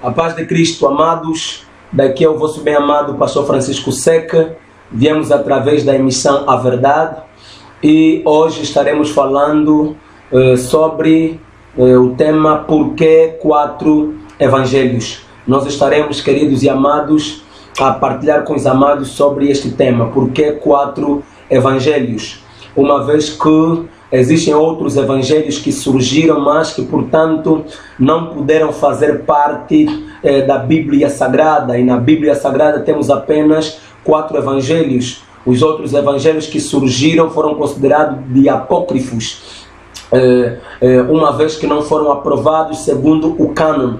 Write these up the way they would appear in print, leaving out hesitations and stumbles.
A paz de Cristo, amados. Daqui é o vosso bem-amado Pastor Francisco Seca. Viemos através da emissão A Verdade. E hoje estaremos falando sobre o tema Por que 4 Evangelhos. Nós estaremos, queridos e amados, a partilhar com os amados sobre este tema. Por que 4 Evangelhos? Uma vez que existem outros evangelhos que surgiram, mas que, portanto, não puderam fazer parte da Bíblia Sagrada. E na Bíblia Sagrada temos apenas 4 evangelhos. Os outros evangelhos que surgiram foram considerados de apócrifos, uma vez que não foram aprovados segundo o cânon.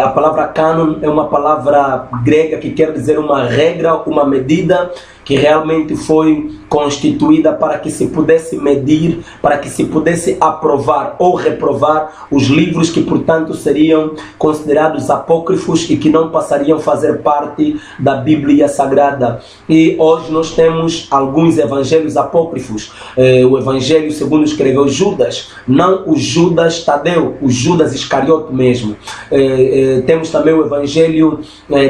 A palavra cânon é uma palavra grega que quer dizer uma regra, uma medida que realmente foi constituída para que se pudesse medir, para que se pudesse aprovar ou reprovar os livros que, portanto, seriam considerados apócrifos e que não passariam a fazer parte da Bíblia Sagrada. E hoje nós temos alguns evangelhos apócrifos. O evangelho segundo escreveu Judas, não o Judas Tadeu, o Judas Iscariote mesmo. Temos também o evangelho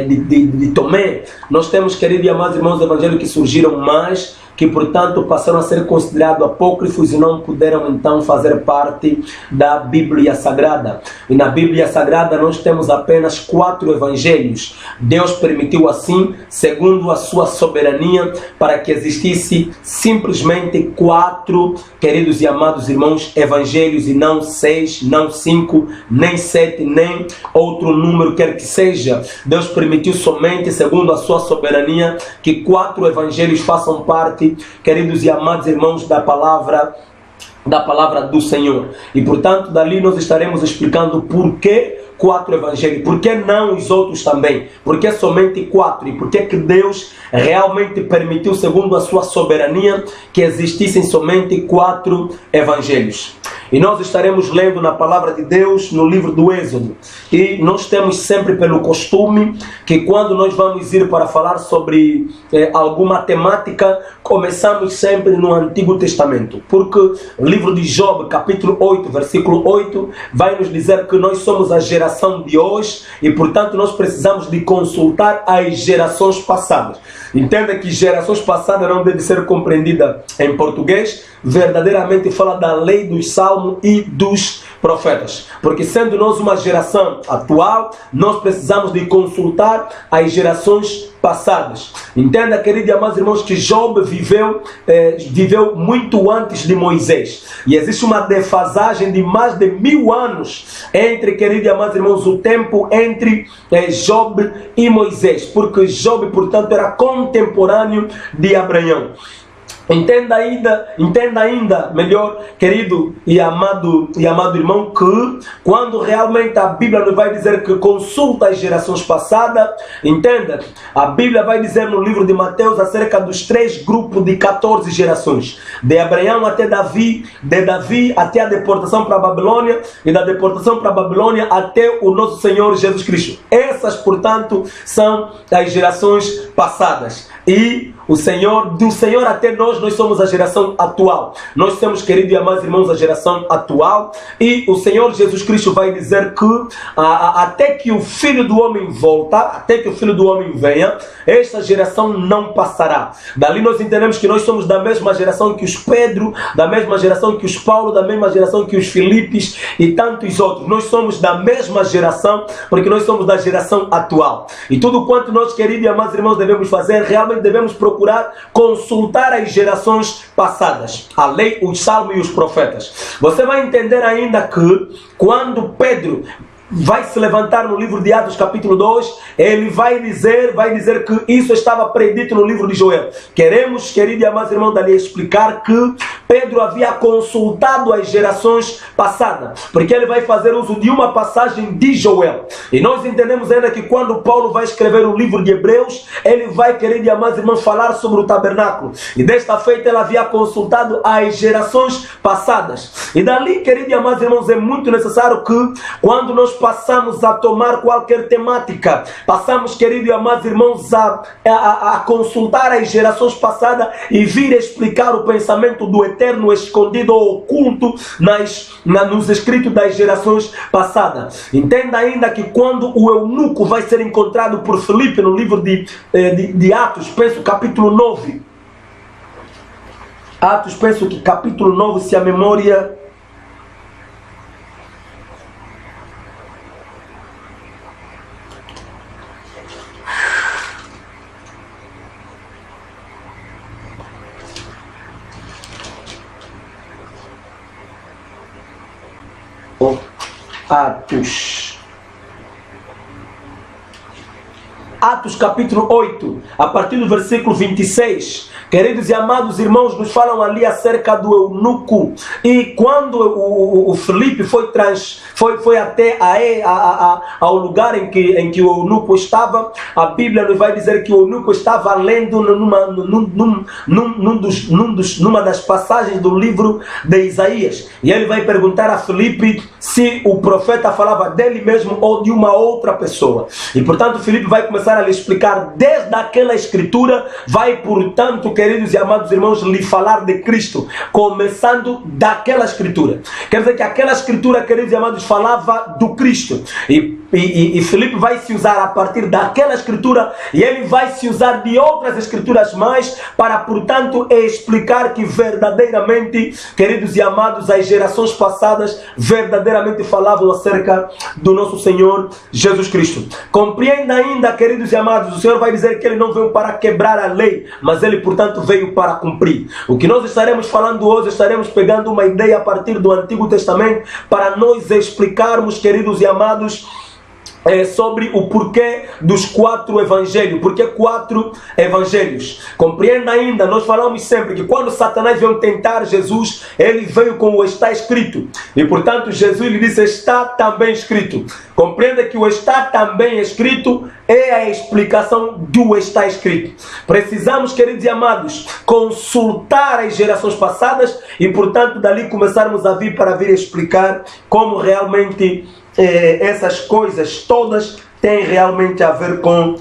de Tomé. Nós temos, queridos e amados irmãos, evangelhos que surgiram mais, que portanto passaram a ser considerados apócrifos e não puderam então fazer parte da Bíblia Sagrada. E na Bíblia Sagrada nós temos apenas 4 evangelhos. Deus permitiu assim, segundo a sua soberania, para que existisse simplesmente 4, queridos e amados irmãos, evangelhos, e não 6, não 5, nem 7, nem outro número quer que seja. Deus permitiu somente, segundo a sua soberania, que 4 evangelhos façam parte, queridos e amados irmãos, da palavra do Senhor. E portanto dali nós estaremos explicando por que 4 evangelhos, por que não os outros também, por que somente 4, e por que Deus realmente permitiu, segundo a sua soberania, que existissem somente 4 evangelhos. E nós estaremos lendo na palavra de Deus no livro do Êxodo. E nós temos sempre pelo costume que quando nós vamos ir para falar sobre alguma temática, começamos sempre no Antigo Testamento. Porque o livro de Job, capítulo 8, versículo 8, vai nos dizer que nós somos a geração de hoje e, portanto, nós precisamos de consultar as gerações passadas. Entenda que gerações passadas não deve ser compreendida em português, verdadeiramente fala da lei dos salmos e dos profetas. Porque sendo nós uma geração atual, nós precisamos de consultar as gerações passadas. Entenda, queridos e amados irmãos, que Job viveu muito antes de Moisés. E existe uma defasagem de mais de 1000 anos entre, queridos e amados irmãos, o tempo entre Job e Moisés. Porque Job, portanto, era contemporâneo de Abraão. Entenda ainda melhor, querido e amado irmão, que quando realmente a Bíblia nos vai dizer que consulta as gerações passadas, entenda, a Bíblia vai dizer no livro de Mateus acerca dos 3 grupos de 14 gerações, de Abraão até Davi, de Davi até a deportação para a Babilônia, e da deportação para a Babilônia até o nosso Senhor Jesus Cristo. Essas, portanto, são as gerações passadas. E do Senhor até nós somos a geração atual. Nós temos, queridos e amados irmãos, a geração atual. E o Senhor Jesus Cristo vai dizer que até que o Filho do Homem volta, até que o Filho do Homem venha, esta geração não passará. Dali nós entendemos que nós somos da mesma geração que os Pedro, da mesma geração que os Paulo, da mesma geração que os Filipes e tantos outros. Nós somos da mesma geração, porque nós somos da geração atual. E tudo quanto nós, queridos e amados irmãos, devemos fazer, realmente devemos procurar consultar as gerações passadas, a lei, os salmos e os profetas. Você vai entender ainda que quando Pedro vai se levantar no livro de Atos capítulo 2, ele vai dizer que isso estava predito no livro de Joel. Queremos, queridos e amados irmãos, dali explicar que Pedro havia consultado as gerações passadas, porque ele vai fazer uso de uma passagem de Joel. E nós entendemos ainda que quando Paulo vai escrever o livro de Hebreus, ele vai, queridos e amados irmãos, falar sobre o tabernáculo. E desta feita ele havia consultado as gerações passadas. E dali, queridos e amados irmãos, é muito necessário que quando nós passamos a tomar qualquer temática, passamos, queridos e amados irmãos, a consultar as gerações passadas e vir explicar o pensamento do eterno escondido ou oculto nos escritos das gerações passadas. Entenda ainda que quando o eunuco vai ser encontrado por Filipe no livro de Atos, penso capítulo 9, Atos, penso que capítulo 9, se a memória... Atos capítulo 8, a partir do versículo 26. Queridos e amados irmãos, nos falam ali acerca do eunuco. E quando o Filipe foi até ao lugar em que o eunuco estava, a Bíblia nos vai dizer que o eunuco estava lendo numa das passagens do livro de Isaías. E ele vai perguntar a Filipe se o profeta falava dele mesmo ou de uma outra pessoa. E portanto Filipe vai começar a lhe explicar desde aquela escritura, vai portanto, queridos e amados irmãos, lhe falar de Cristo, começando daquela escritura. Quer dizer que aquela escritura, queridos e amados, falava do Cristo. E Filipe vai se usar a partir daquela escritura, e ele vai se usar de outras escrituras mais, para portanto explicar que verdadeiramente, queridos e amados, as gerações passadas verdadeiramente falavam acerca do nosso Senhor Jesus Cristo. Compreenda ainda, queridos e amados, o Senhor vai dizer que ele não veio para quebrar a lei, mas ele portanto veio para cumprir. O que nós estaremos falando hoje, estaremos pegando uma ideia a partir do Antigo Testamento para nós explicarmos, queridos e amados, sobre o porquê dos 4 evangelhos. Por que 4 evangelhos? Compreenda ainda, nós falamos sempre que quando Satanás veio tentar Jesus, ele veio com o está escrito. E portanto Jesus lhe disse, está também escrito. Compreenda que o está também escrito é a explicação do está escrito. Precisamos, queridos e amados, consultar as gerações passadas e portanto dali começarmos a vir para vir explicar como realmente essas coisas todas têm realmente a ver com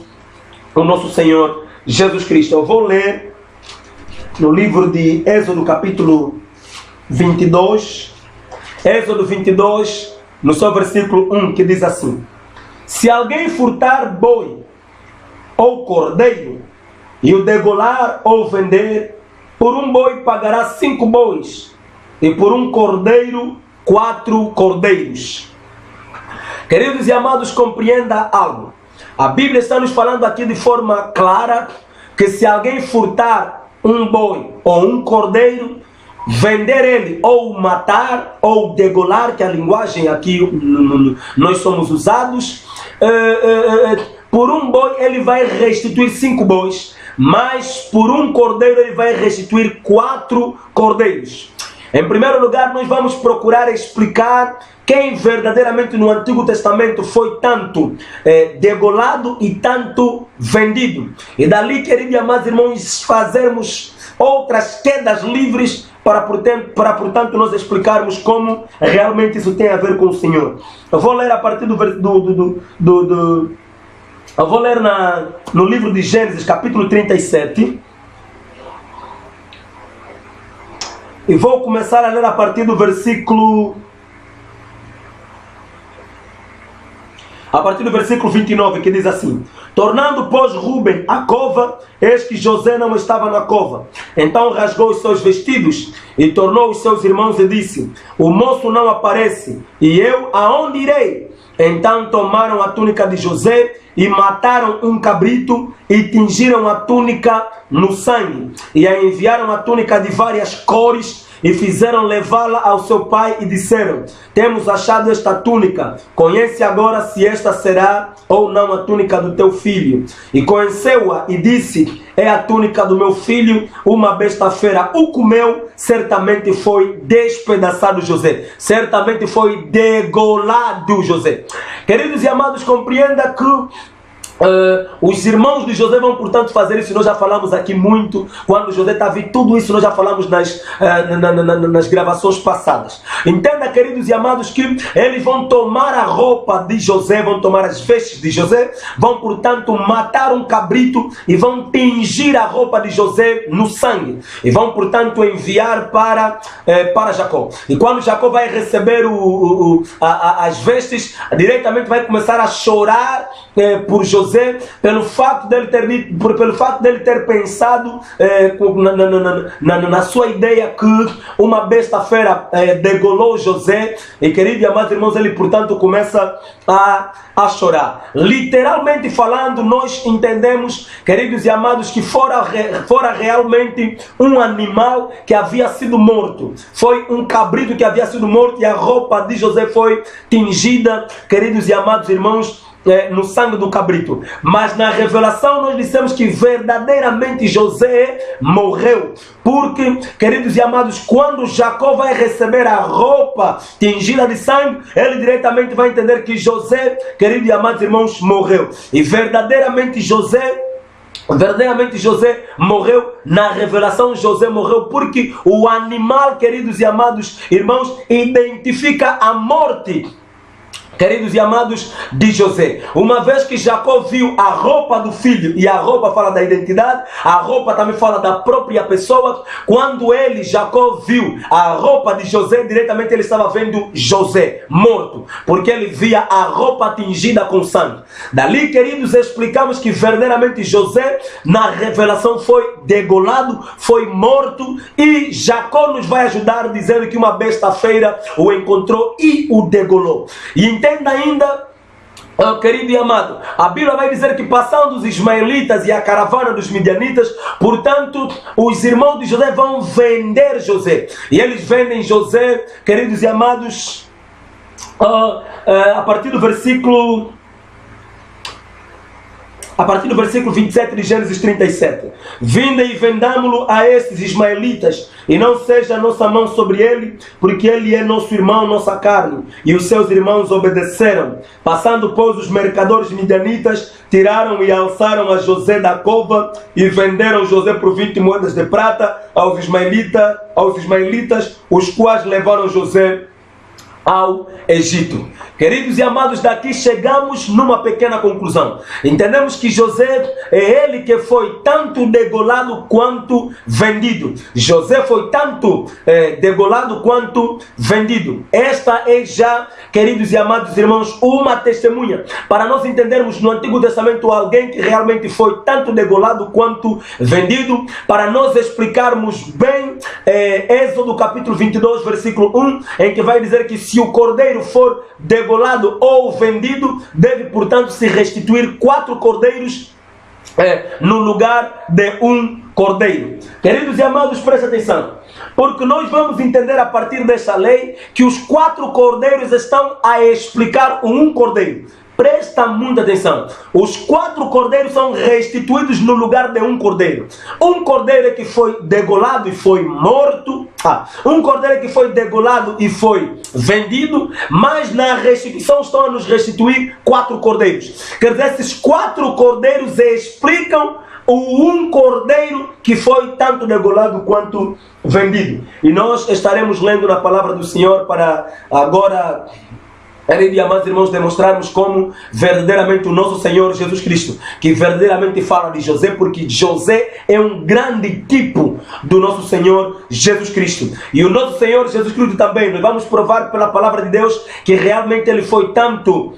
o nosso Senhor Jesus Cristo. Eu vou ler no livro de Êxodo capítulo 22, Êxodo 22, no seu versículo 1, que diz assim: se alguém furtar boi ou cordeiro e o degolar ou vender, por um boi pagará 5 bois e por um cordeiro 4 cordeiros. Queridos e amados, compreenda algo. A Bíblia está nos falando aqui de forma clara que se alguém furtar um boi ou um cordeiro, vender ele ou matar ou degolar, que é a linguagem aqui nós somos usados, por um boi ele vai restituir 5 bois, mas por um cordeiro ele vai restituir 4 cordeiros. Em primeiro lugar, nós vamos procurar explicar quem verdadeiramente no Antigo Testamento foi tanto degolado e tanto vendido. E dali, queridos e amados irmãos, fazermos outras quedas livres para portanto nós explicarmos como realmente isso tem a ver com o Senhor. Eu vou ler a partir eu vou ler no livro de Gênesis, capítulo 37. E vou começar a ler a partir do versículo 29, que diz assim: tornando, pois, Rúben a cova, eis que José não estava na cova. Então rasgou os seus vestidos e tornou os seus irmãos e disse: o moço não aparece, e eu aonde irei? Então tomaram a túnica de José e mataram um cabrito e tingiram a túnica no sangue e a enviaram a túnica de várias cores e fizeram levá-la ao seu pai e disseram: temos achado esta túnica, conhece agora se esta será ou não a túnica do teu filho. E conheceu-a e disse: é a túnica do meu filho. Uma besta fera o comeu, certamente foi despedaçado José, certamente foi degolado José. Queridos e amados, compreenda que Os irmãos de José vão, portanto, fazer isso. Nós já falamos aqui muito. Quando José está vindo, tudo isso nós já falamos nas gravações passadas. Entenda, queridos e amados, que eles vão tomar a roupa de José, vão tomar as vestes de José, vão, portanto, matar um cabrito e vão tingir a roupa de José no sangue. E vão, portanto, enviar para Jacó. E quando Jacó vai receber as vestes, diretamente vai começar a chorar por José, pelo fato dele ter pensado na sua ideia que uma besta fera degolou José. E, queridos e amados irmãos, ele, portanto, começa a chorar. Literalmente falando, nós entendemos, queridos e amados, que fora realmente um animal que havia sido morto. Foi um cabrito que havia sido morto e a roupa de José foi tingida, queridos e amados irmãos, no sangue do cabrito. Mas na revelação nós dissemos que verdadeiramente José morreu. Porque, queridos e amados, quando Jacó vai receber a roupa tingida de sangue, ele diretamente vai entender que José, queridos e amados irmãos, morreu. E verdadeiramente José morreu. Na revelação José morreu porque o animal, queridos e amados irmãos, identifica a morte, queridos e amados, de José. Uma vez que Jacó viu a roupa do filho, e a roupa fala da identidade, a roupa também fala da própria pessoa. Quando Jacó viu a roupa de José, diretamente ele estava vendo José morto, porque ele via a roupa tingida com sangue. Dali, queridos, explicamos que verdadeiramente José, na revelação, foi degolado, foi morto, e Jacó nos vai ajudar dizendo que uma besta feira o encontrou e o degolou. E entenda ainda, querido e amado, a Bíblia vai dizer que passando os ismaelitas e a caravana dos midianitas, portanto, os irmãos de José vão vender José. E eles vendem José, queridos e amados, a partir do versículo 27 de Gênesis 37. Vinde e vendamo-lo a estes ismaelitas, e não seja a nossa mão sobre ele, porque ele é nosso irmão, nossa carne. E os seus irmãos obedeceram. Passando, pois, os mercadores midianitas, tiraram e alçaram a José da cova, e venderam José por 20 moedas de prata aos ismaelitas, os quais levaram José ao Egito. Queridos e amados, daqui chegamos numa pequena conclusão. Entendemos que José é ele que foi tanto degolado quanto vendido. José foi tanto degolado quanto vendido. Esta é já, queridos e amados irmãos, uma testemunha para nós entendermos no Antigo Testamento alguém que realmente foi tanto degolado quanto vendido, para nós explicarmos bem Êxodo capítulo 22, versículo 1, em que vai dizer que se o cordeiro for degolado ou vendido, deve, portanto, se restituir 4 cordeiros no lugar de um cordeiro. Queridos e amados, prestem atenção, porque nós vamos entender a partir desta lei que os 4 cordeiros estão a explicar um cordeiro. Presta muita atenção. Os 4 cordeiros são restituídos no lugar de um cordeiro. Um cordeiro que foi degolado e foi morto. Um cordeiro que foi degolado e foi vendido. Mas na restituição estão a nos restituir 4 cordeiros. Quer dizer, esses 4 cordeiros explicam o um cordeiro que foi tanto degolado quanto vendido. E nós estaremos lendo na palavra do Senhor para agora, queridos e amados irmãos, demonstrarmos como verdadeiramente o nosso Senhor Jesus Cristo, que verdadeiramente fala de José, porque José é um grande tipo do nosso Senhor Jesus Cristo. E o nosso Senhor Jesus Cristo também, nós vamos provar pela palavra de Deus que realmente ele foi tanto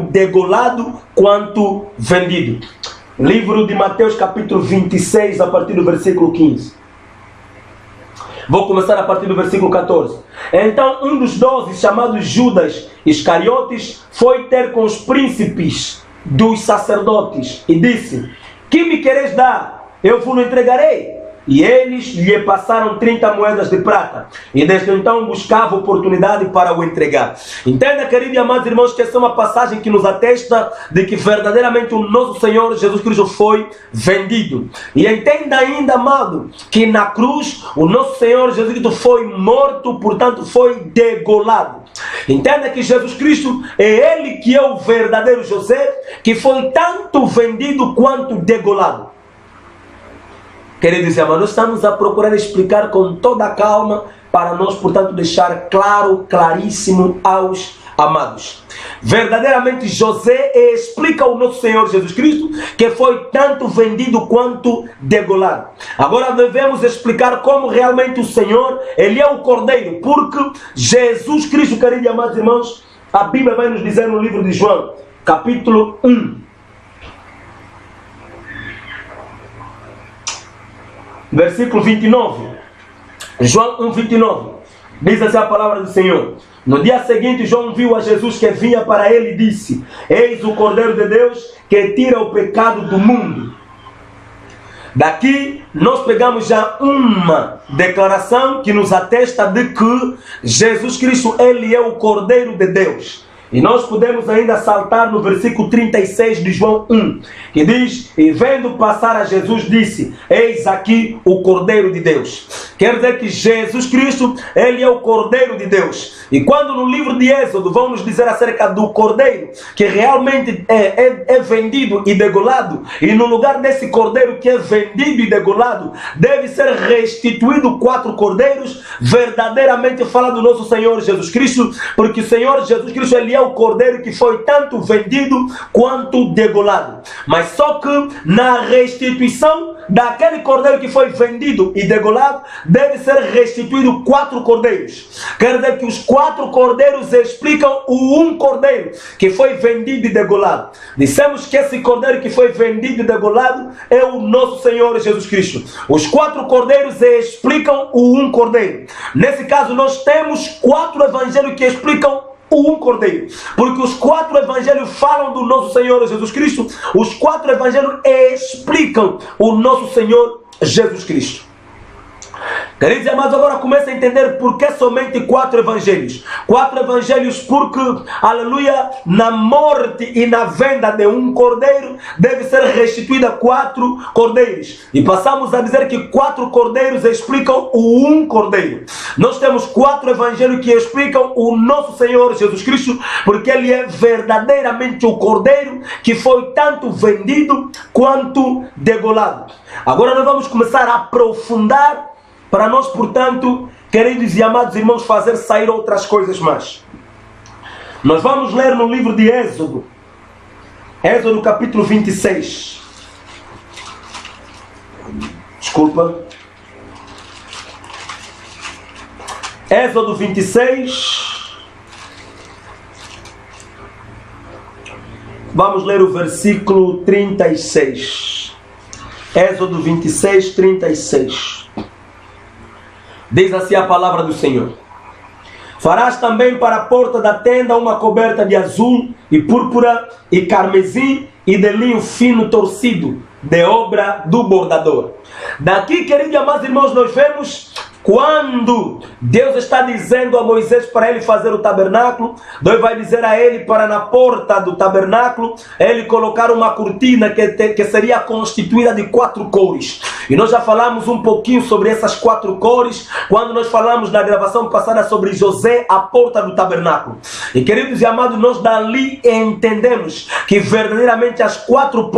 degolado quanto vendido. Livro de Mateus capítulo 26, a partir do versículo 15. Vou começar a partir do versículo 14. Então um dos 12, chamado Judas Iscariotes, foi ter com os príncipes dos sacerdotes e disse: que me quereis dar? Eu vos entregarei. e eles lhe passaram 30 moedas de prata. E desde então buscava oportunidade para o entregar. Entenda, queridos e amados irmãos, que essa é uma passagem que nos atesta de que verdadeiramente o nosso Senhor Jesus Cristo foi vendido. E entenda ainda, amado, que na cruz o nosso Senhor Jesus Cristo foi morto, portanto foi degolado. Entenda que Jesus Cristo é Ele que é o verdadeiro José, que foi tanto vendido quanto degolado. Queridos e amados, nós estamos a procurar explicar com toda a calma para nós, portanto, deixar claro, claríssimo aos amados. Verdadeiramente José explica ao nosso Senhor Jesus Cristo que foi tanto vendido quanto degolado. Agora devemos explicar como realmente o Senhor, Ele é o Cordeiro, porque Jesus Cristo, queridos e amados irmãos, a Bíblia vai nos dizer no livro de João, capítulo 1, versículo 29. João 1, 29. Diz assim a palavra do Senhor: no dia seguinte, João viu a Jesus que vinha para ele e disse: eis o Cordeiro de Deus que tira o pecado do mundo. Daqui nós pegamos já uma declaração que nos atesta de que Jesus Cristo, Ele é o Cordeiro de Deus. E nós podemos ainda saltar no versículo 36 de João 1, que diz: e vendo passar a Jesus, disse: eis aqui o Cordeiro de Deus. Quer dizer que Jesus Cristo, Ele é o Cordeiro de Deus. E quando no livro de Êxodo vão nos dizer acerca do Cordeiro, que realmente é vendido e degolado, e no lugar desse Cordeiro que é vendido e degolado, deve ser restituído 4 cordeiros, verdadeiramente fala do nosso Senhor Jesus Cristo, porque o Senhor Jesus Cristo, Ele é o Cordeiro que foi tanto vendido quanto degolado. Mas só que na restituição daquele Cordeiro que foi vendido e degolado, deve ser restituído 4 cordeiros. Quer dizer que os 4 cordeiros explicam o um Cordeiro que foi vendido e degolado. Dissemos que esse Cordeiro que foi vendido e degolado é o nosso Senhor Jesus Cristo. Os 4 cordeiros explicam o um Cordeiro. Nesse caso nós temos 4 evangelhos que explicam o um Cordeiro, porque os 4 evangelhos falam do nosso Senhor Jesus Cristo. Os 4 evangelhos explicam o nosso Senhor Jesus Cristo. Queridos e amados, agora começa a entender por que somente 4 evangelhos. 4 evangelhos porque, aleluia, na morte e na venda de um cordeiro, deve ser restituída 4 cordeiros. E passamos a dizer que 4 cordeiros explicam o um cordeiro. Nós temos 4 evangelhos que explicam o nosso Senhor Jesus Cristo, porque Ele é verdadeiramente o cordeiro que foi tanto vendido quanto degolado. Agora nós vamos começar a aprofundar para nós, portanto, queridos e amados irmãos, fazer sair outras coisas mais. Nós vamos ler no livro de Êxodo, Êxodo capítulo 26. Desculpa. Êxodo 26. Vamos ler o versículo 36. Êxodo 26, 36. Diz assim a palavra do Senhor: farás também para a porta da tenda uma coberta de azul e púrpura e carmesim e de linho fino torcido, de obra do bordador. Daqui, queridos e amados irmãos, nós vemos quando Deus está dizendo a Moisés para ele fazer o tabernáculo, Deus vai dizer a ele para na porta do tabernáculo ele colocar uma cortina que seria constituída de 4 cores. E nós já falamos um pouquinho sobre essas 4 cores quando nós falamos na gravação passada sobre José, a porta do tabernáculo. E queridos e amados, nós dali entendemos que verdadeiramente as 4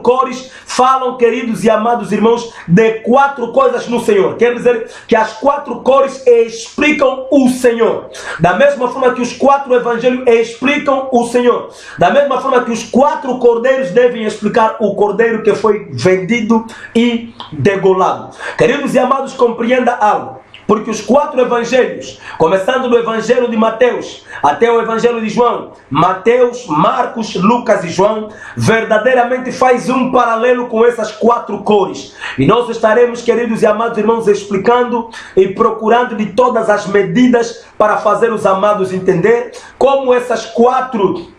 cores falam, queridos e amados irmãos, de 4 coisas no Senhor. Quer dizer que as 4 cores explicam o Senhor. Da mesma forma que os 4 evangelhos explicam o Senhor. Da mesma forma que os 4 cordeiros devem explicar o cordeiro que foi vendido e degolado. Queridos e amados, compreenda algo. Porque os 4 evangelhos, começando do evangelho de Mateus até o evangelho de João, Mateus, Marcos, Lucas e João, verdadeiramente faz um paralelo com essas 4 cores. E nós estaremos, queridos e amados irmãos, explicando e procurando de todas as medidas para fazer os amados entender como essas 4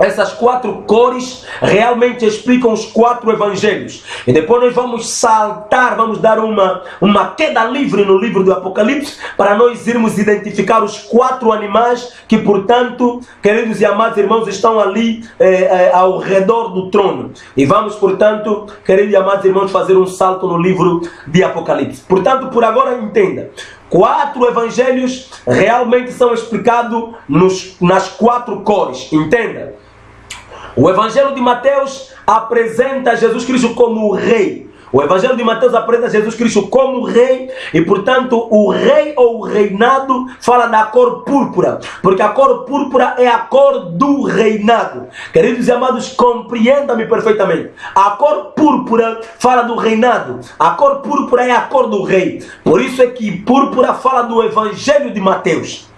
essas 4 cores realmente explicam os 4 evangelhos. E depois nós vamos saltar, vamos dar uma queda livre no livro do Apocalipse, para nós irmos identificar os 4 animais que, portanto, queridos e amados irmãos, estão ali ao redor do trono. E vamos, portanto, queridos e amados irmãos, fazer um salto no livro de Apocalipse. Portanto, por agora, entenda. 4 evangelhos realmente são explicados nas 4 cores. Entenda. O Evangelho de Mateus apresenta Jesus Cristo como o Rei. O Evangelho de Mateus apresenta Jesus Cristo como Rei. E, portanto, o Rei ou o reinado fala da cor púrpura. Porque a cor púrpura é a cor do reinado. Queridos e amados, compreenda-me perfeitamente. A cor púrpura fala do reinado. A cor púrpura é a cor do Rei. Por isso é que púrpura fala do Evangelho de Mateus.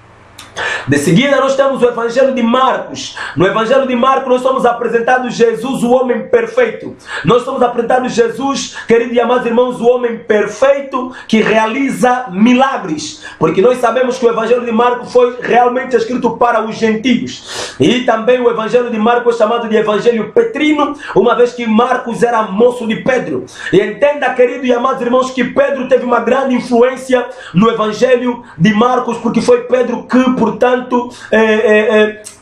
De seguida nós temos o Evangelho de Marcos. No Evangelho de Marcos nós somos apresentados Jesus, o homem perfeito. Nós somos apresentados Jesus, queridos e amados irmãos, o homem perfeito que realiza milagres. Porque nós sabemos que o Evangelho de Marcos foi realmente escrito para os gentios. E também o Evangelho de Marcos é chamado de Evangelho Petrino, uma vez que Marcos era moço de Pedro. E entenda, queridos e amados irmãos, que Pedro teve uma grande influência no Evangelho de Marcos, porque foi Pedro que, portanto,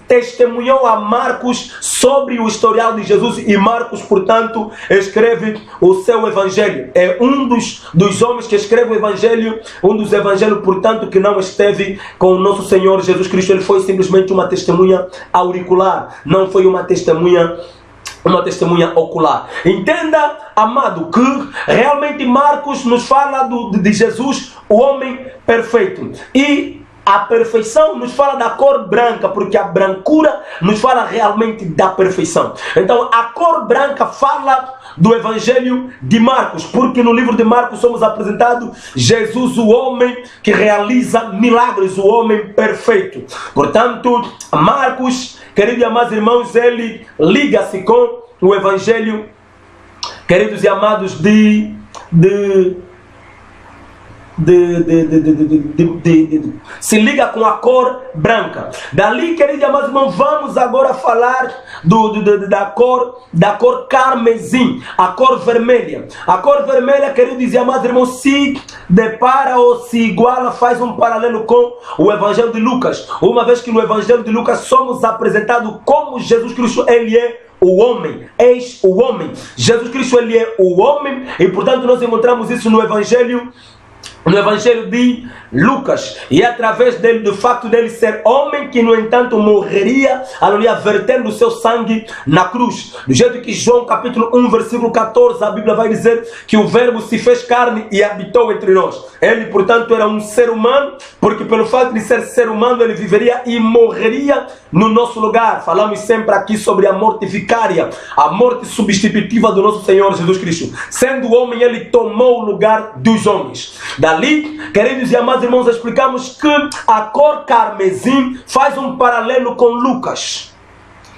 testemunhou a Marcos sobre o historial de Jesus, e Marcos, portanto, escreve o seu evangelho. É um dos homens que escreve o evangelho, um dos evangelhos, portanto, que não esteve com o nosso Senhor Jesus Cristo. Ele foi simplesmente uma testemunha auricular, não foi uma testemunha ocular. Entenda, amado, que realmente Marcos nos fala de Jesus, o homem perfeito. E a perfeição nos fala da cor branca, porque a brancura nos fala realmente da perfeição. Então, a cor branca fala do Evangelho de Marcos, porque no livro de Marcos somos apresentados Jesus, o homem que realiza milagres, o homem perfeito. Portanto, Marcos, queridos e amados irmãos, ele liga-se com o Evangelho, queridos e amados, se liga com a cor branca. Dali, queridos e amados irmãos, vamos agora falar da cor carmesim, a cor vermelha. A cor vermelha, queridos e amados irmãos, se depara ou se iguala, faz um paralelo com o Evangelho de Lucas, uma vez que no Evangelho de Lucas somos apresentados como Jesus Cristo, ele é o homem, eis o homem. Jesus Cristo, ele é o homem, e portanto nós encontramos isso no Evangelho de Lucas. E é através dele, do facto dele ser homem, que no entanto morreria, aleluia, vertendo o seu sangue na cruz. Do jeito que João capítulo 1 versículo 14, a Bíblia vai dizer que o verbo se fez carne e habitou entre nós. Ele, portanto, era um ser humano, porque pelo fato de ser ser humano, ele viveria e morreria no nosso lugar. Falamos sempre aqui sobre a morte vicária, a morte substitutiva do nosso Senhor Jesus Cristo. Sendo homem, ele tomou o lugar dos homens. Dali, queridos e amados irmãos, explicamos que a cor carmesim faz um paralelo com Lucas.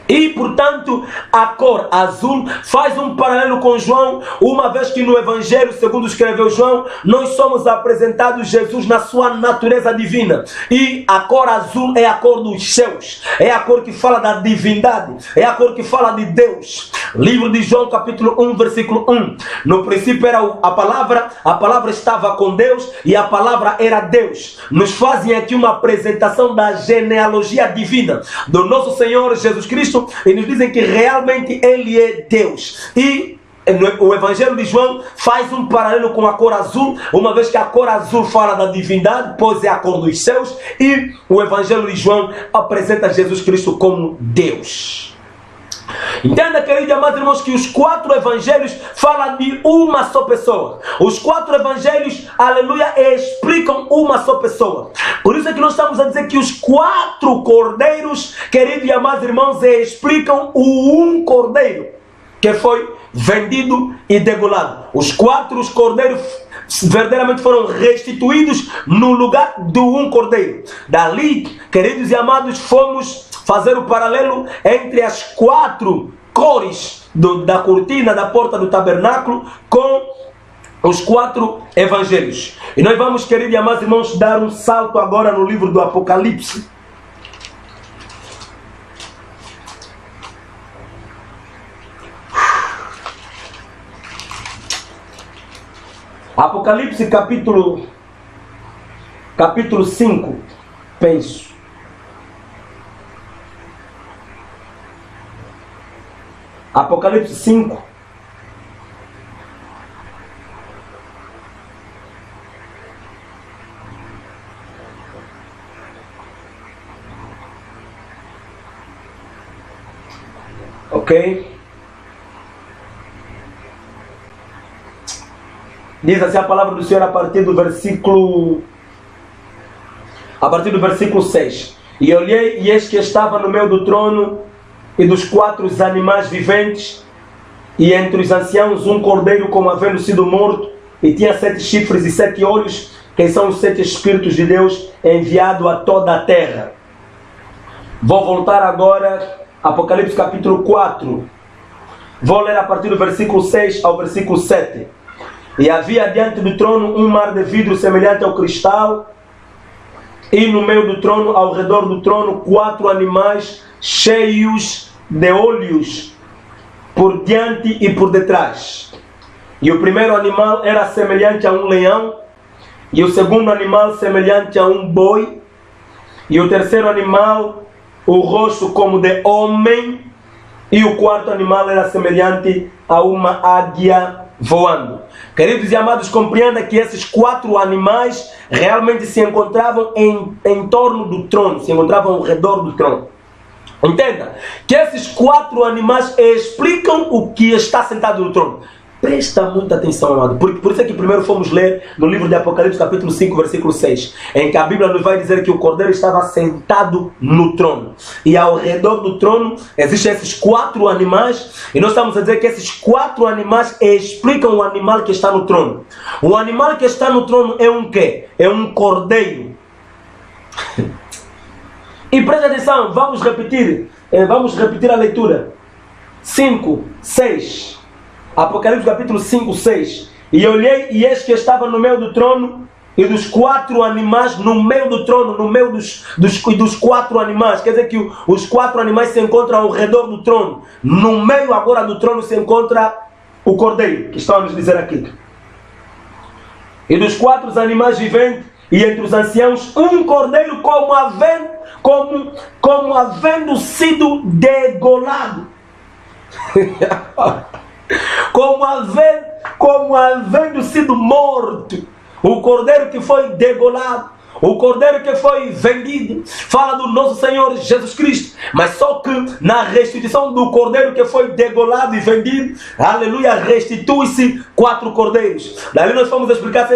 E, portanto, a cor azul faz um paralelo com João, uma vez que no Evangelho, segundo escreveu João, nós somos apresentados Jesus na sua natureza divina. E a cor azul é a cor dos céus, é a cor que fala da divindade, é a cor que fala de Deus. Livro de João, capítulo 1, versículo 1. No princípio era a palavra estava com Deus e a palavra era Deus. Nos fazem aqui uma apresentação da genealogia divina do nosso Senhor Jesus Cristo, e nos dizem que realmente ele é Deus. E o Evangelho de João faz um paralelo com a cor azul, uma vez que a cor azul fala da divindade, pois é a cor dos céus, e o Evangelho de João apresenta Jesus Cristo como Deus. Entenda, queridos e amados irmãos, que os 4 evangelhos falam de uma só pessoa. Os 4 evangelhos, aleluia, explicam uma só pessoa. Por isso é que nós estamos a dizer que os 4 cordeiros, queridos e amados irmãos, explicam o um cordeiro que foi vendido e degolado. Os 4 cordeiros verdadeiramente foram restituídos no lugar do um cordeiro. Dali, queridos e amados, fomos fazer o paralelo entre as 4 cores da cortina da porta do tabernáculo com os 4 evangelhos. E nós vamos, queridos e amados irmãos, dar um salto agora no livro do Apocalipse. Apocalipse capítulo 5, penso. Apocalipse 5. Ok? Diz assim a palavra do Senhor a partir do versículo 6. E olhei, e eis que estava no meio do trono e dos 4 animais viventes, e entre os anciãos um cordeiro como havendo sido morto, e tinha 7 chifres e 7 olhos, que são os 7 Espíritos de Deus enviado a toda a terra. Vou voltar agora, Apocalipse capítulo 4. Vou ler a partir do versículo 6 ao versículo 7. E havia diante do trono um mar de vidro semelhante ao cristal, e no meio do trono, ao redor do trono, 4 animais cheios de olhos, por diante e por detrás. E o primeiro animal era semelhante a um leão, e o segundo animal semelhante a um boi, e o terceiro animal o rosto como de homem, e o quarto animal era semelhante a uma águia voando. Queridos e amados, compreenda que esses 4 animais realmente se encontravam em torno do trono, se encontravam ao redor do trono. Entenda que esses 4 animais explicam o que está sentado no trono. Presta muita atenção, amado. Por isso é que primeiro fomos ler no livro de Apocalipse, capítulo 5, versículo 6, em que a Bíblia nos vai dizer que o Cordeiro estava sentado no trono. E ao redor do trono existem esses 4 animais, e nós estamos a dizer que esses 4 animais explicam o animal que está no trono. O animal que está no trono é um quê? É um cordeiro. E presta atenção, vamos repetir a leitura. 5, 6. Apocalipse capítulo 5, 6. E olhei, e eis que estava no meio do trono, e dos 4 animais no meio do trono, no meio dos 4 animais. Quer dizer que os 4 animais se encontram ao redor do trono. No meio agora do trono se encontra o cordeiro, que está a nos dizer aqui. E dos 4 animais viventes, e entre os anciãos, um cordeiro como havendo sido degolado. como havendo sido morto. O cordeiro que foi degolado, o cordeiro que foi vendido, fala do nosso Senhor Jesus Cristo. Mas só que na restituição do cordeiro que foi degolado e vendido, aleluia, restitui-se 4 cordeiros. Daí nós fomos explicar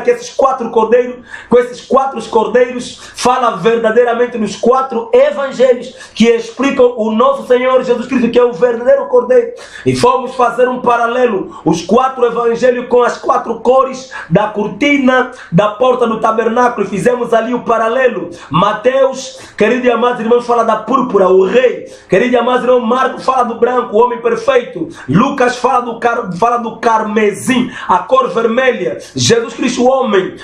que esses 4 cordeiros, com esses 4 cordeiros, fala verdadeiramente nos 4 evangelhos que explicam o nosso Senhor Jesus Cristo, que é o verdadeiro cordeiro. E fomos fazer um paralelo, os 4 evangelhos com as 4 cores da cortina da porta do tabernáculo. E fizemos ali o paralelo. Mateus, queridos e amados irmãos, fala da púrpura, o rei. Queridos e amados irmãos, Marcos fala do branco, o homem perfeito. Lucas fala do carmesim, a cor vermelha. Jesus Cristo, o homem.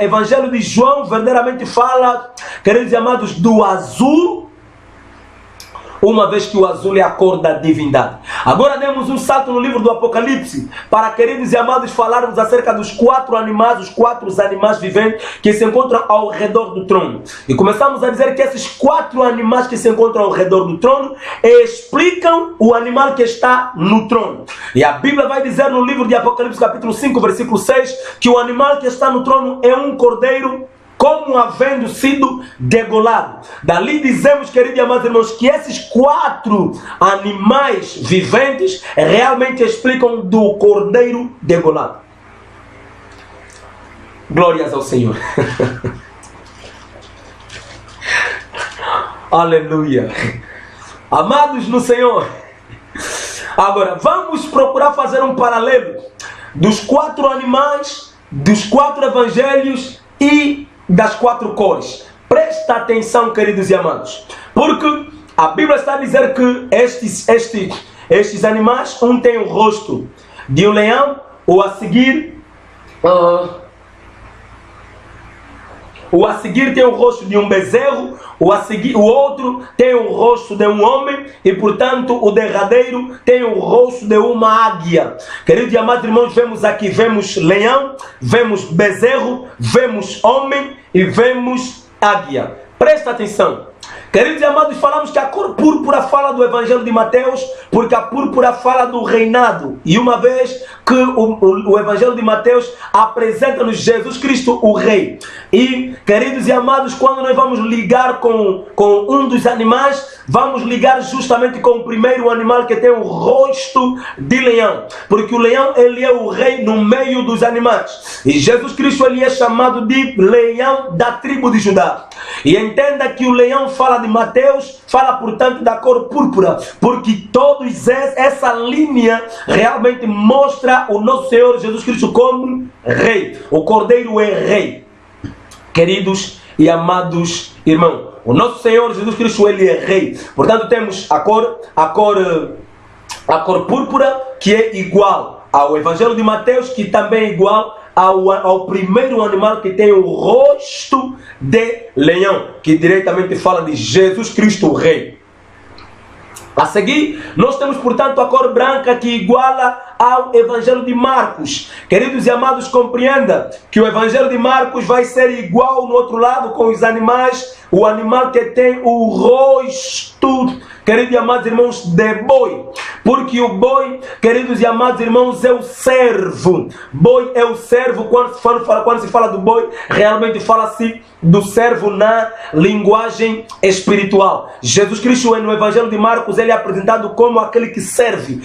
Evangelho de João verdadeiramente fala, queridos e amados, do azul, uma vez que o azul é a cor da divindade. Agora demos um salto no livro do Apocalipse, para, queridos e amados, falarmos acerca dos 4 animais, os 4 animais viventes que se encontram ao redor do trono. E começamos a dizer que esses 4 animais que se encontram ao redor do trono explicam o animal que está no trono. E a Bíblia vai dizer no livro de Apocalipse capítulo 5, versículo 6, que o animal que está no trono é um cordeiro como havendo sido degolado. Dali dizemos, queridos e amados irmãos, que esses 4 animais viventes realmente explicam do cordeiro degolado. Glórias ao Senhor. Aleluia. Amados no Senhor. Agora, vamos procurar fazer um paralelo dos 4 animais, dos 4 evangelhos e das 4 cores. Presta atenção, queridos e amados, porque a Bíblia está a dizer que estes animais, um tem o rosto de um leão, ou a seguir o a seguir tem o rosto de um bezerro, o outro tem o rosto de um homem e, portanto, o derradeiro tem o rosto de uma águia. Queridos e amados irmãos, vemos aqui, vemos leão, vemos bezerro, vemos homem e vemos águia. Presta atenção. Queridos e amados, falamos que a cor púrpura fala do Evangelho de Mateus, porque a púrpura fala do reinado. E uma vez que o Evangelho de Mateus apresenta-nos Jesus Cristo, o Rei. E, queridos e amados, quando nós vamos ligar com um dos animais, vamos ligar justamente com o primeiro animal, que tem o rosto de leão. Porque o leão, ele é o rei no meio dos animais. E Jesus Cristo, ele é chamado de leão da tribo de Judá. E entenda que o leão fala de Mateus, fala, portanto, da cor púrpura, porque todos essa linha realmente mostra o nosso Senhor Jesus Cristo como Rei. O Cordeiro é Rei. Queridos e amados irmãos, o nosso Senhor Jesus Cristo, ele é Rei. Portanto, temos a cor púrpura, que é igual ao Evangelho de Mateus, que também é igual ao primeiro animal, que tem o rosto de leão, que diretamente fala de Jesus Cristo, o Rei. A seguir, nós temos, portanto, a cor branca, que iguala ao Evangelho de Marcos. Queridos e amados, compreenda que o Evangelho de Marcos vai ser igual no outro lado com os animais, o animal que tem o rosto, queridos e amados irmãos, de boi. Porque o boi, queridos e amados irmãos, é o servo. Boi é o servo. Quando se fala do boi, realmente fala-se do servo na linguagem espiritual. Jesus Cristo, no Evangelho de Marcos, ele é apresentado como aquele que serve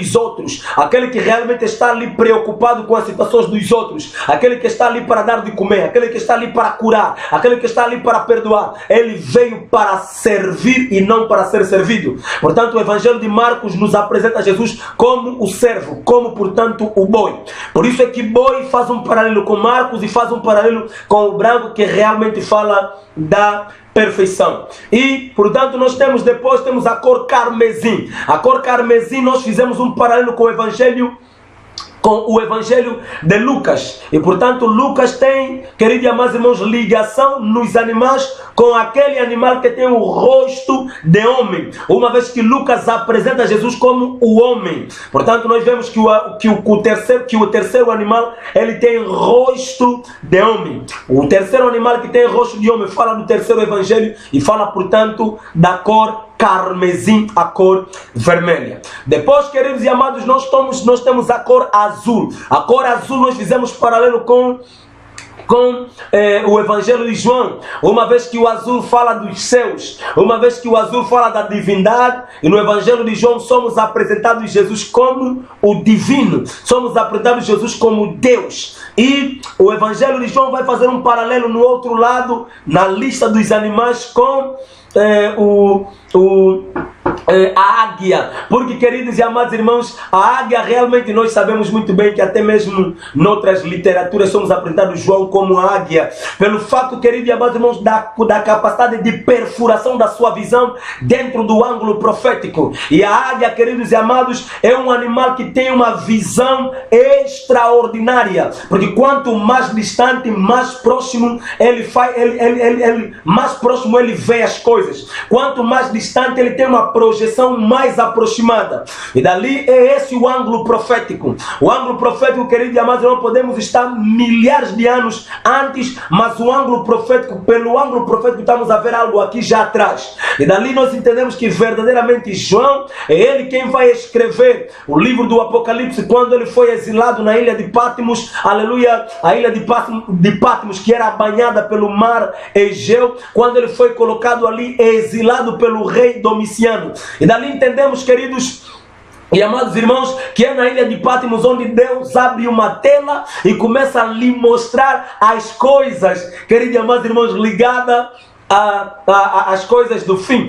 os outros, aquele que realmente está ali preocupado com as situações dos outros, aquele que está ali para dar de comer, aquele que está ali para curar, aquele que está ali para perdoar. Ele veio para servir e não para ser servido. Portanto, o Evangelho de Marcos nos apresenta Jesus como o servo, como, portanto, o boi. Por isso é que boi faz um paralelo com Marcos e faz um paralelo com o branco, que realmente fala da perfeição. E, portanto, nós temos a cor carmesim. A cor carmesim, nós fizemos um paralelo com o Evangelho de Lucas. E, portanto, Lucas tem, queridos e amados irmãos, ligação nos animais com aquele animal que tem o rosto de homem, uma vez que Lucas apresenta Jesus como o homem. Portanto, nós vemos que o terceiro animal, ele tem rosto de homem. O terceiro animal que tem rosto de homem fala do terceiro evangelho e fala, portanto, da cor carmesim, a cor vermelha. Depois, queridos e amados, nós temos a cor azul. A cor azul nós fizemos paralelo com o Evangelho de João, uma vez que o azul fala dos céus, uma vez que o azul fala da divindade, e no Evangelho de João somos apresentados Jesus como o divino, somos apresentados Jesus como Deus. E o Evangelho de João vai fazer um paralelo no outro lado, na lista dos animais, com a águia. Porque, queridos e amados irmãos, a águia, realmente nós sabemos muito bem que até mesmo noutras literaturas somos apresentados João como águia, pelo fato, queridos e amados irmãos, da capacidade de perfuração da sua visão dentro do ângulo profético. E a águia, queridos e amados, é um animal que tem uma visão extraordinária, porque quanto mais distante, mais próximo mais próximo ele vê as coisas. Quanto mais distante, ele tem uma projeção mais aproximada. E dali é esse o ângulo profético. O ângulo profético, queridos e amados, não podemos estar milhares de anos antes, mas o ângulo profético, pelo ângulo profético, estamos a ver algo aqui já atrás. E dali nós entendemos que verdadeiramente João é ele quem vai escrever o livro do Apocalipse, quando ele foi exilado na ilha de Patmos, aleluia, a ilha de Patmos, que era banhada pelo mar Egeu, quando ele foi colocado ali, exilado pelo rei Domiciano. E dali entendemos, queridos e amados irmãos, que é na ilha de Patmos onde Deus abre uma tela e começa a lhe mostrar as coisas, queridos e amados irmãos, ligadas as coisas do fim.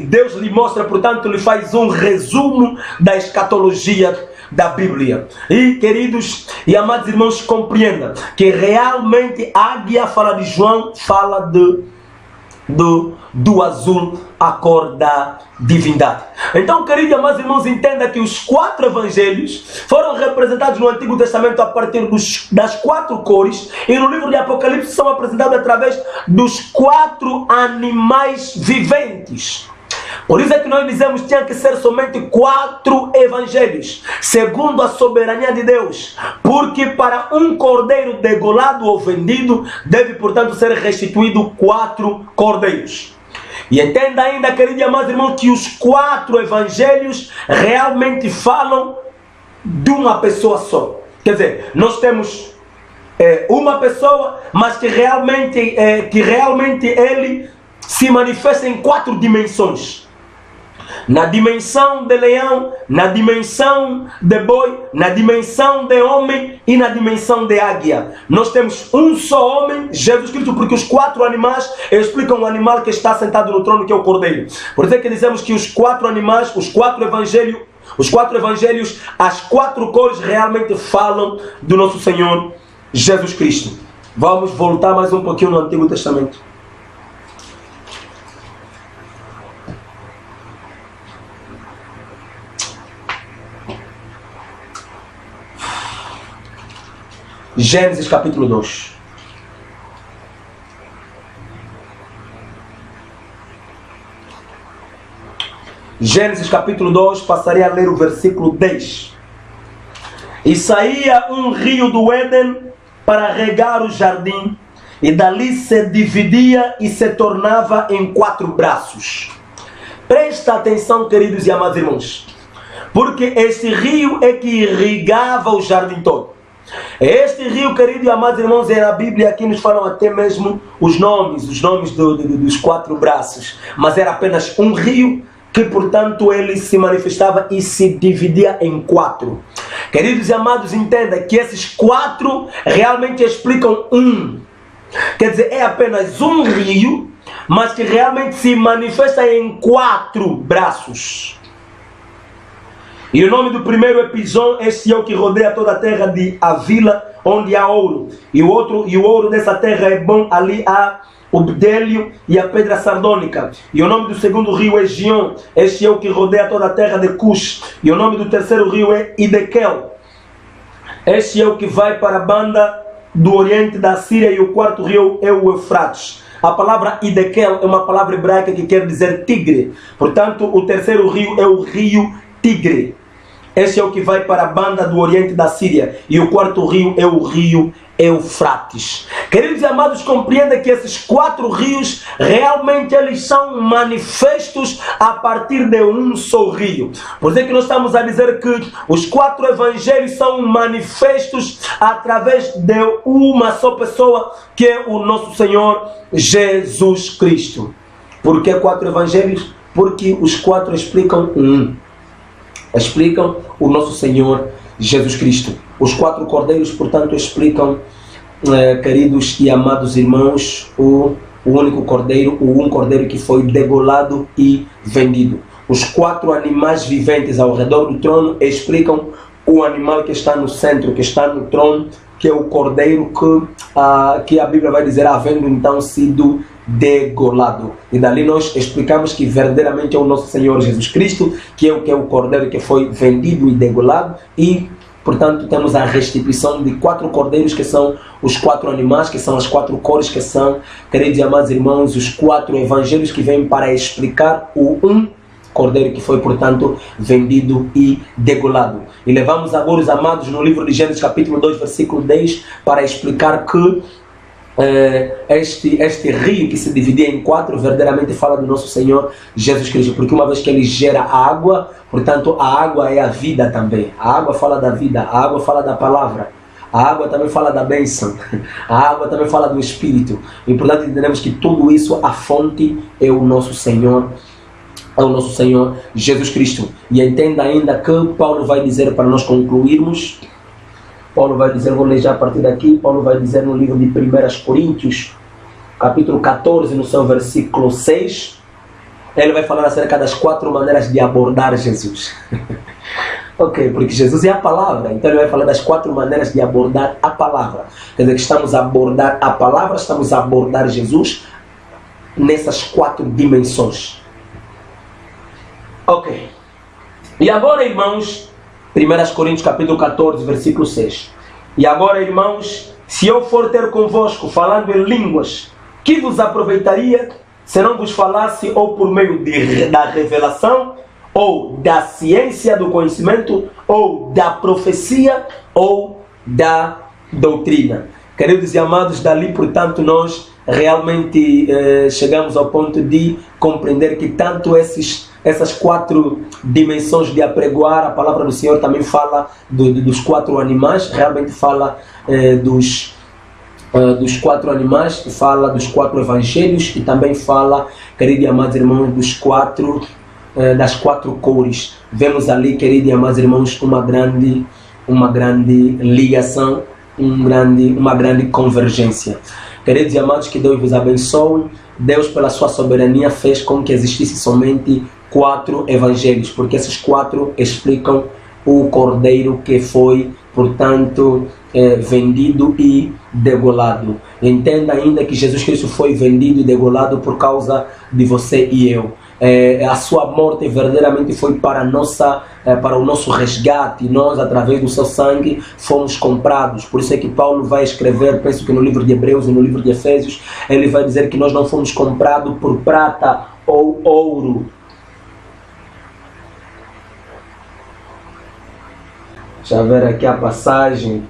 Deus lhe mostra, portanto, lhe faz um resumo da escatologia da Bíblia. E, queridos e amados irmãos, compreenda que realmente a águia fala de João, fala de do azul, a cor da divindade. Então, queridos e amados irmãos, entenda que os 4 evangelhos foram representados no Antigo Testamento a partir das 4 cores, e no livro de Apocalipse são apresentados através dos 4 animais viventes. Por isso é que nós dizemos que tinha que ser somente 4 evangelhos, segundo a soberania de Deus. Porque para um cordeiro degolado ou vendido, deve, portanto, ser restituído 4 cordeiros. E entenda ainda, queridos e amados irmãos, que os 4 evangelhos realmente falam de uma pessoa só. Quer dizer, nós temos uma pessoa, mas que realmente ele se manifesta em 4 dimensões. Na dimensão de leão, na dimensão de boi, na dimensão de homem e na dimensão de águia. Nós temos um só homem, Jesus Cristo, porque os 4 animais explicam o animal que está sentado no trono, que é o cordeiro. Por isso é que dizemos que os 4 animais, os 4 evangelhos, as 4 cores realmente falam do nosso Senhor Jesus Cristo. Vamos voltar mais um pouquinho no Antigo Testamento. Gênesis capítulo 2. Gênesis capítulo 2, passarei a ler o versículo 10. E saía um rio do Éden para regar o jardim, e dali se dividia e se tornava em 4 braços. Presta atenção, queridos e amados irmãos, porque este rio é que irrigava o jardim todo. Este rio, queridos e amados irmãos, na Bíblia aqui nos falam até mesmo os nomes dos 4 braços, mas era apenas um rio que, portanto, ele se manifestava e se dividia em 4. Queridos e amados, entenda que esses 4 realmente explicam um. Quer dizer, é apenas um rio, mas que realmente se manifesta em 4 braços. E o nome do primeiro é Pison, este é o que rodeia toda a terra de Havila, onde há ouro. E o ouro dessa terra é bom, ali há o bdelho e a pedra sardônica. E o nome do segundo rio é Gion, este é o que rodeia toda a terra de Cush. E o nome do terceiro rio é Idekel, este é o que vai para a banda do oriente da Síria. E o quarto rio é o Eufrates. A palavra Idekel é uma palavra hebraica que quer dizer tigre. Portanto, o terceiro rio é o rio Tigre. Este é o que vai para a banda do oriente da Síria. E o quarto rio é o rio Eufrates. Queridos e amados, compreenda que esses 4 rios realmente eles são manifestos a partir de um só rio. Por isso é que nós estamos a dizer que os 4 evangelhos são manifestos através de uma só pessoa, que é o nosso Senhor Jesus Cristo. Por que 4 evangelhos? Porque os 4 explicam explicam o nosso Senhor Jesus Cristo. Os 4 cordeiros, portanto, explicam, queridos e amados irmãos, o único cordeiro, um cordeiro que foi degolado e vendido. Os 4 animais viventes ao redor do trono explicam o animal que está no centro, que está no trono, que é o cordeiro que a Bíblia vai dizer havendo então sido degolado. E dali nós explicamos que verdadeiramente é o nosso Senhor Jesus Cristo, que é o cordeiro que foi vendido e degolado. E, portanto, temos a restituição de 4 cordeiros, que são os 4 animais, que são as 4 cores, que são, queridos e amados irmãos, os 4 evangelhos que vêm para explicar o cordeiro que foi, portanto, vendido e degolado. E levamos agora os amados no livro de Gênesis capítulo 2, versículo 10, para explicar que este rio que se dividia em 4 verdadeiramente fala do nosso Senhor Jesus Cristo, porque uma vez que ele gera a água, portanto a água é a vida também. A água fala da vida, a água fala da palavra, a água também fala da bênção, a água também fala do Espírito. E portanto entendemos que tudo isso, a fonte é o nosso Senhor Jesus Cristo. E entenda ainda que Paulo vai dizer, para nós concluirmos, Paulo vai dizer, vou ler já a partir daqui, Paulo vai dizer no livro de 1 Coríntios, capítulo 14, no seu versículo 6, ele vai falar acerca das 4 maneiras de abordar Jesus. Ok, porque Jesus é a palavra, então ele vai falar das 4 maneiras de abordar a palavra. Quer dizer que estamos a abordar a palavra, estamos a abordar Jesus nessas 4 dimensões. Ok. E agora, irmãos, 1 Coríntios capítulo 14, versículo 6. E agora, irmãos, se eu for ter convosco falando em línguas, que vos aproveitaria se não vos falasse ou por meio da revelação, ou da ciência do conhecimento, ou da profecia, ou da doutrina? Queridos e amados, dali, portanto, nós realmente chegamos ao ponto de compreender que tanto essas 4 dimensões de apregoar, a palavra do Senhor também fala dos 4 animais, realmente fala dos 4 animais, fala dos 4 evangelhos e também fala, queridos e amados irmãos, das 4 cores. Vemos ali, queridos e amados irmãos, uma grande ligação, uma grande convergência. Queridos e amados, que Deus vos abençoe. Deus, pela sua soberania, fez com que existisse somente 4 evangelhos, porque esses 4 explicam o cordeiro que foi, portanto, vendido e degolado. Entenda ainda que Jesus Cristo foi vendido e degolado por causa de você e eu. A sua morte verdadeiramente foi para o nosso resgate. Nós, através do seu sangue, fomos comprados. Por isso é que Paulo vai escrever, penso que no livro de Hebreus e no livro de Efésios, ele vai dizer que nós não fomos comprados por prata ou ouro. Deixa eu ver aqui a passagem.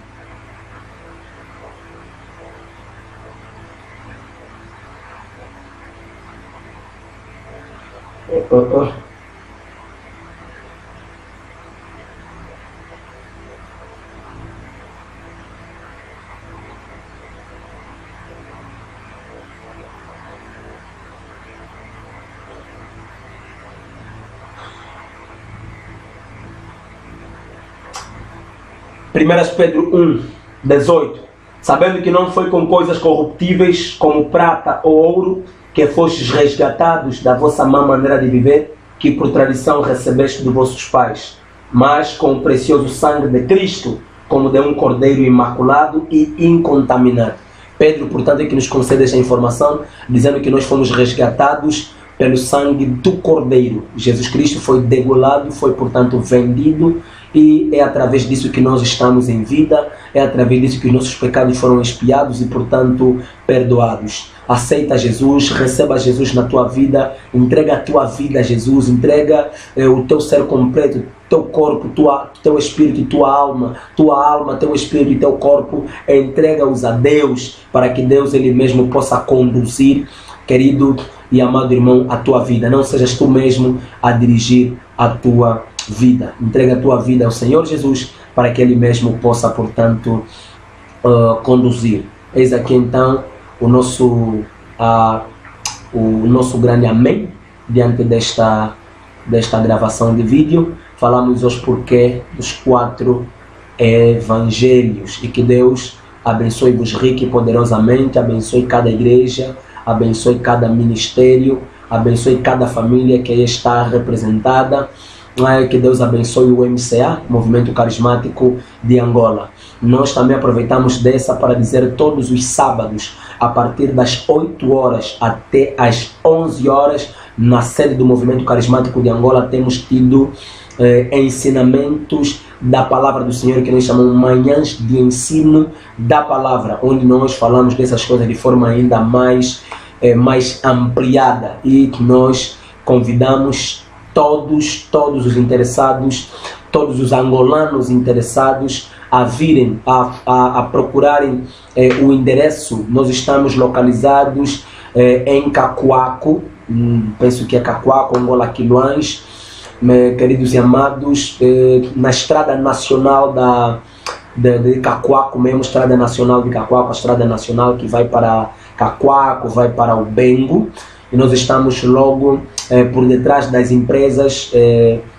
Primeiro Pedro 1, 18. Sabendo que não foi com coisas corruptíveis, como prata ou ouro, que fostes resgatados da vossa má maneira de viver, que por tradição recebeste de vossos pais, mas com o precioso sangue de Cristo, como de um cordeiro imaculado e incontaminado. Pedro, portanto, é que nos concede esta informação, dizendo que nós fomos resgatados pelo sangue do cordeiro. Jesus Cristo foi degolado, foi, portanto, vendido, e é através disso que nós estamos em vida, é através disso que os nossos pecados foram expiados e, portanto, perdoados. Aceita Jesus, receba Jesus na tua vida, entrega a tua vida a Jesus, entrega o teu ser completo, teu corpo, teu espírito e tua alma, teu espírito e teu corpo, entrega-os a Deus, para que Deus Ele mesmo possa conduzir, querido e amado irmão, a tua vida. Não sejas tu mesmo a dirigir a tua vida. Entrega a tua vida ao Senhor Jesus, para que Ele mesmo possa, portanto, conduzir. Eis aqui então o nosso grande amém diante desta gravação de vídeo. Falamos hoje porquê dos 4 evangelhos, e que Deus abençoe-vos rica e poderosamente, abençoe cada igreja, abençoe cada ministério, abençoe cada família que aí está representada. Que Deus abençoe o MCA, Movimento Carismático de Angola. Nós também aproveitamos dessa para dizer todos os sábados, a partir das 8 horas até as 11 horas, na sede do Movimento Carismático de Angola, temos tido ensinamentos da Palavra do Senhor, que nós chamamos manhãs de ensino da Palavra, onde nós falamos dessas coisas de forma ainda mais ampliada, e nós convidamos todos os interessados, todos os angolanos interessados a virem, a procurarem o endereço. Nós estamos localizados em Cacoaco, penso que é Cacoaco, Angola, Quilões, queridos e amados, na estrada nacional de Cacoaco mesmo, estrada nacional de Cacoaco, a estrada nacional que vai para Cacoaco, vai para o Bengo, e nós estamos logo por detrás das empresas.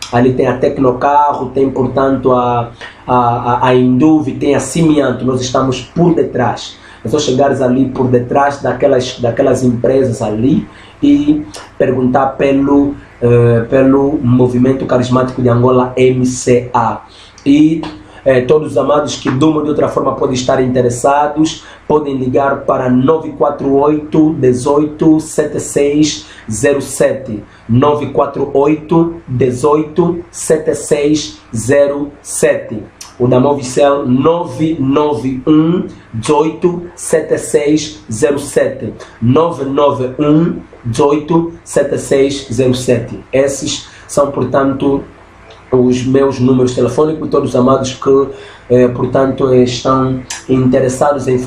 Ali tem a Tecnocarro, tem, portanto, a Induve, tem a Cimianto. Nós estamos por detrás. É só chegares ali por detrás daquelas empresas ali e perguntar pelo Movimento Carismático de Angola, MCA. E todos os amados que de uma ou de outra forma podem estar interessados, podem ligar para 948 18 7607. 948 18 7607. O da Movicel 991 18 7607. 991 18 7607. Esses são, portanto, os meus números telefônicos. Todos os amados que, portanto, estão interessados em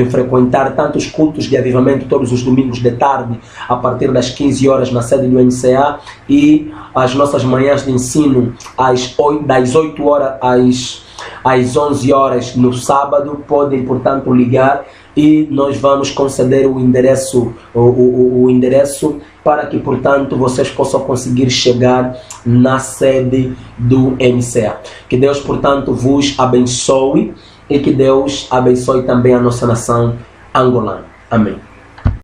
frequentar tanto os cultos de avivamento todos os domingos de tarde, a partir das 15 horas na sede do MCA, e as nossas manhãs de ensino das 8 horas às 11 horas no sábado, podem, portanto, ligar e nós vamos conceder o endereço, o endereço para que, portanto, vocês possam conseguir chegar na sede do MCA. Que Deus, portanto, vos abençoe e que Deus abençoe também a nossa nação angolana. Amém.